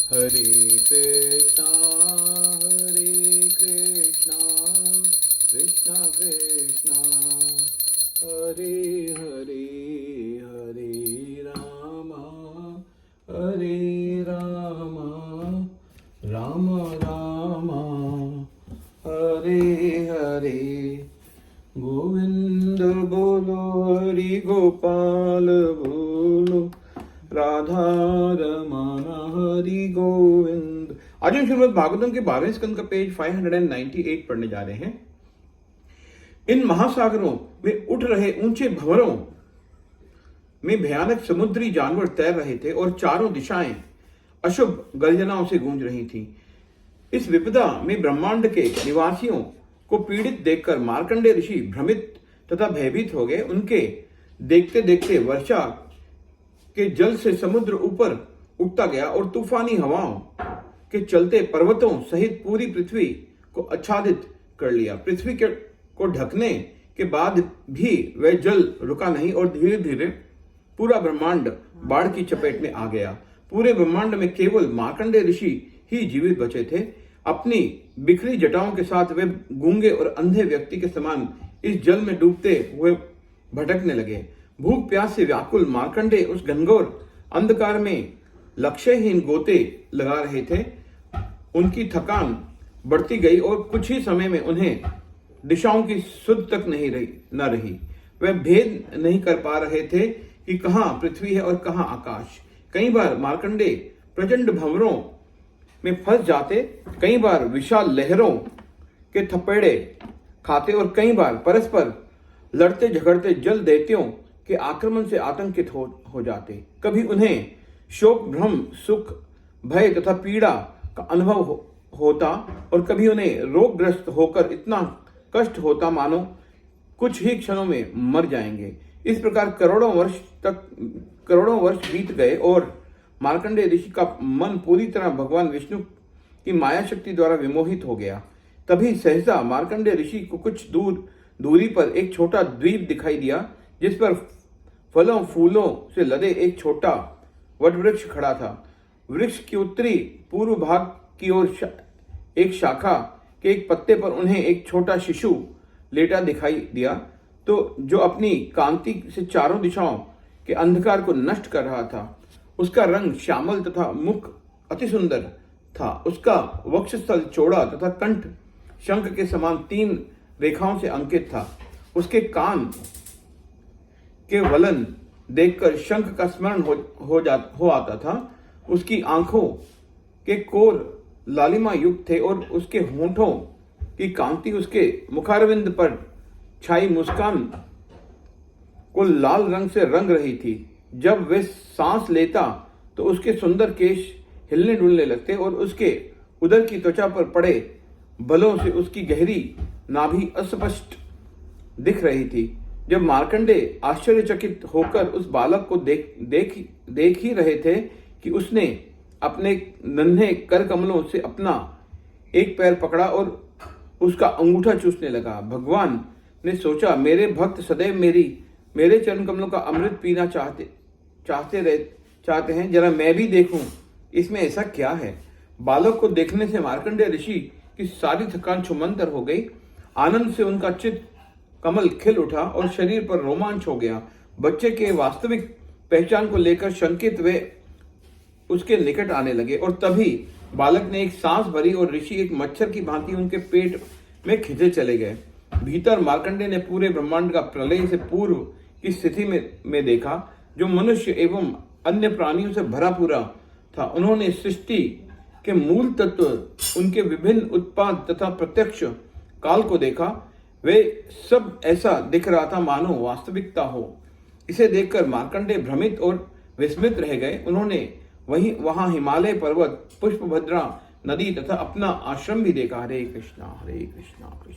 हरे कृष्णा कृष्णा कृष्णा हरे हरे, हरे रामा राम राम हरे हरे। गोविंद बोलो हरि गोपाल बोलो, राधा रमण हरि गोविंद। आज हम श्रीमद् भागवतम के 12वें स्कंद का पेज 598 पढ़ने जा रहे हैं। इन महासागरों में उठ रहे ऊंचे भंवरों में भयानक समुद्री जानवर तैर रहे थे और चारों दिशाएं अशुभ गर्जनाओं से गूंज रही थी। इस विपदा में ब्रह्मांड के निवासियों को पीड़ित देखकर मार्कंडेय ऋषि भ्रमित तथा भयभीत हो गए। उनके देखते देखते वर्षा के जल से समुद्र ऊपर उठता गया और तूफानी हवाओं के चलते पर्वतों सहित पूरी पृथ्वी को आच्छादित कर लिया। पृथ्वी को ढकने के बाद भी वह जल रुका नहीं और धीरे धीरे पूरा ब्रह्मांड बाढ़ की चपेट में आ गया। पूरे ब्रह्मांड में केवल मार्कंडेय ऋषि ही जीवित बचे थे। अपनी बिखरी जटाओं के साथ वे गूंगे और अंधे व्यक्ति के समान इस जल में डूबते हुए भटकने लगे। भूख प्यास से व्याकुल मार्कंडेय उस घनघोर अंधकार में लक्ष्यहीन गोते लगा रहे थे। उनकी थकान बढ़ती गई और कुछ ही समय में उन्हें दिशाओं की सुध तक न रही। वे भेद नहीं कर पा रहे थे कि कहाँ पृथ्वी है और कहाँ आकाश। कई बार मार्कंडेय प्रचंड भंवरों में फंस जाते, कई बार विशाल लहरों के थपेड़े खाते और कई बार परस्पर लड़ते झगड़ते जल दैत्यों के आक्रमण से आतंकित हो जाते। कभी उन्हें शोक भ्रम सुख भय तथा पीड़ा का अनुभव होता और कभी उन्हें रोगग्रस्त होकर इतना कष्ट होता मानो कुछ ही क्षणों में मर जाएंगे। इस प्रकार करोड़ों वर्ष बीत गए और मार्कंडेय ऋषि का मन पूरी तरह भगवान विष्णु की माया शक्ति द्वारा विमोहित हो गया। तभी सहसा मार्कंडेय ऋषि को कुछ दूरी पर एक छोटा द्वीप दिखाई दिया, जिस पर फलों फूलों से लदे एक छोटा वटवृक्ष खड़ा था। वृक्ष की उत्तरी पूर्व भाग की ओर एक शाखा के एक पत्ते पर उन्हें एक छोटा शिशु लेटा दिखाई दिया, तो जो अपनी कांति से चारों दिशाओं के अंधकार को नष्ट कर रहा था। उसका रंग श्यामल तथा मुख अति सुंदर था। उसका वक्षस्थल चौड़ा तथा कंठ शंख के समान 3 रेखाओं से अंकित था। उसके कान के वलन देखकर शंख का स्मरण हो आता था। उसकी आंखों के कोर लालिमा युक्त थे और उसके होठों की कांति उसके मुखारविंद पर छाई मुस्कान को लाल रंग से रंग रही थी। जब वह सांस लेता तो उसके सुंदर केश हिलने डुलने लगते और उसके उदर की त्वचा पर पड़े बलों से उसकी गहरी नाभि अस्पष्ट दिख रही थी। जब मार्कंडेय आश्चर्यचकित होकर उस बालक को देख ही रहे थे कि उसने अपने नन्हे कर कमलों से अपना एक पैर पकड़ा और उसका अंगूठा चूसने लगा। भगवान ने सोचा, मेरे भक्त सदैव मेरे चरण कमलों का अमृत पीना चाहते हैं, जरा मैं भी देखूं इसमें ऐसा क्या है। बालक को देखने से मार्कंडेय ऋषि की सारी थकान छुमंतर हो गई। आनंद से उनका चित्त कमल खिल उठा और शरीर पर रोमांच हो गया। बच्चे के वास्तविक पहचान को लेकर शंकित वे उसके निकट आने लगे और तभी बालक ने एक सांस भरी और ऋषि एक मच्छर की भांति उनके पेट में खिंचे चले गए। भीतर मार्कंडेय ने पूरे ब्रह्मांड का प्रलय से पूर्व की स्थिति में देखा, जो मनुष्य एवं अन्य प्राणियों से भरा पूरा था। उन्होंने सृष्टि के मूल तत्व, उनके विभिन्न उत्पाद तथा प्रत्यक्ष काल को देखा। वे सब ऐसा दिख रहा था मानो वास्तविकता हो। इसे देखकर मार्कंडेय भ्रमित और विस्मित रह गए। उन्होंने वहां हिमालय पर्वत, पुष्पभद्रा नदी तथा अपना आश्रम भी देखा। हरे कृष्णा कृष्ण।